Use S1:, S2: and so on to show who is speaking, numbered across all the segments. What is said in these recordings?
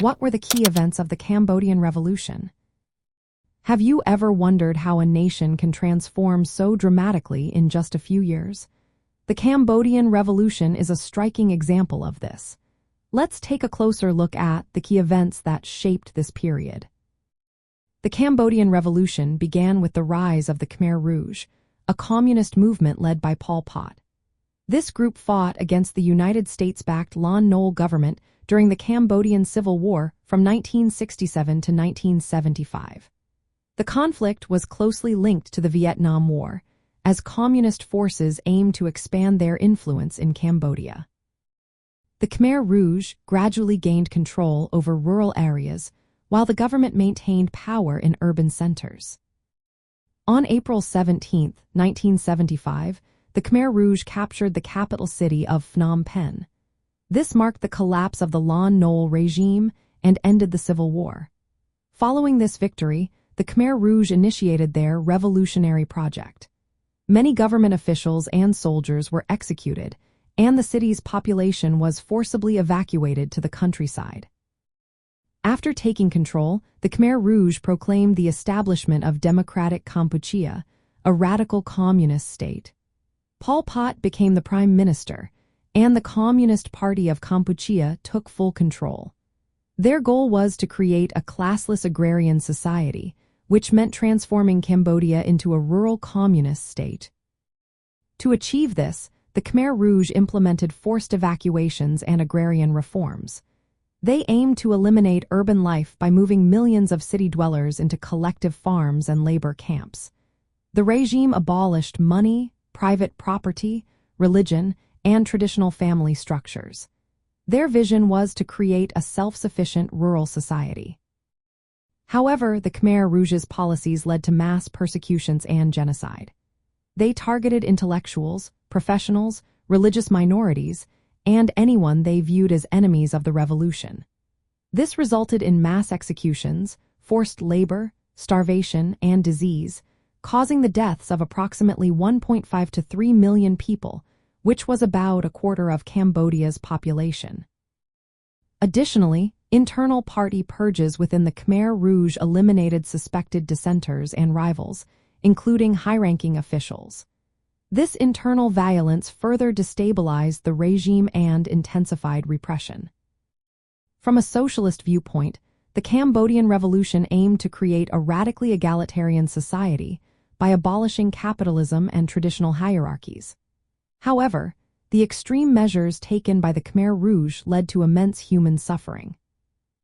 S1: What were the key events of the Cambodian Revolution? Have you ever wondered how a nation can transform so dramatically in just a few years? The Cambodian Revolution is a striking example of this. Let's take a closer look at the key events that shaped this period. The Cambodian Revolution began with the rise of the Khmer Rouge, a communist movement led by Pol Pot. This group fought against the United States-backed Lon Nol government during the Cambodian Civil War from 1967 to 1975. The conflict was closely linked to the Vietnam War, as communist forces aimed to expand their influence in Cambodia. The Khmer Rouge gradually gained control over rural areas, while the government maintained power in urban centers. On April 17, 1975, the Khmer Rouge captured the capital city of Phnom Penh. This marked the collapse of the Lon Nol regime and ended the Civil War. Following this victory, the Khmer Rouge initiated their revolutionary project. Many government officials and soldiers were executed, and the city's population was forcibly evacuated to the countryside. After taking control, the Khmer Rouge proclaimed the establishment of Democratic Kampuchea, a radical communist state. Pol Pot became the prime minister, and the Communist Party of Kampuchea took full control. Their goal was to create a classless agrarian society, which meant transforming Cambodia into a rural communist state. To achieve this, the Khmer Rouge implemented forced evacuations and agrarian reforms. They aimed to eliminate urban life by moving millions of city dwellers into collective farms and labor camps. The regime abolished money, private property, religion, and traditional family structures. Their vision was to create a self-sufficient rural society. However, the Khmer Rouge's policies led to mass persecutions and genocide. They targeted intellectuals, professionals, religious minorities, and anyone they viewed as enemies of the revolution. This resulted in mass executions, forced labor, starvation, and disease, causing the deaths of approximately 1.5 to 3 million people, which was about a quarter of Cambodia's population. Additionally, internal party purges within the Khmer Rouge eliminated suspected dissenters and rivals, including high-ranking officials. This internal violence further destabilized the regime and intensified repression. From a socialist viewpoint, the Cambodian Revolution aimed to create a radically egalitarian society by abolishing capitalism and traditional hierarchies. However, the extreme measures taken by the Khmer Rouge led to immense human suffering.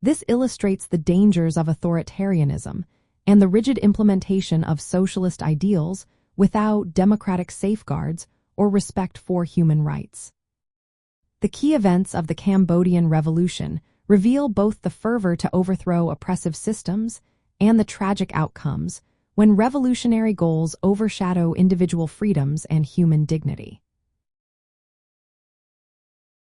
S1: This illustrates the dangers of authoritarianism and the rigid implementation of socialist ideals without democratic safeguards or respect for human rights. The key events of the Cambodian Revolution reveal both the fervor to overthrow oppressive systems and the tragic outcomes when revolutionary goals overshadow individual freedoms and human dignity.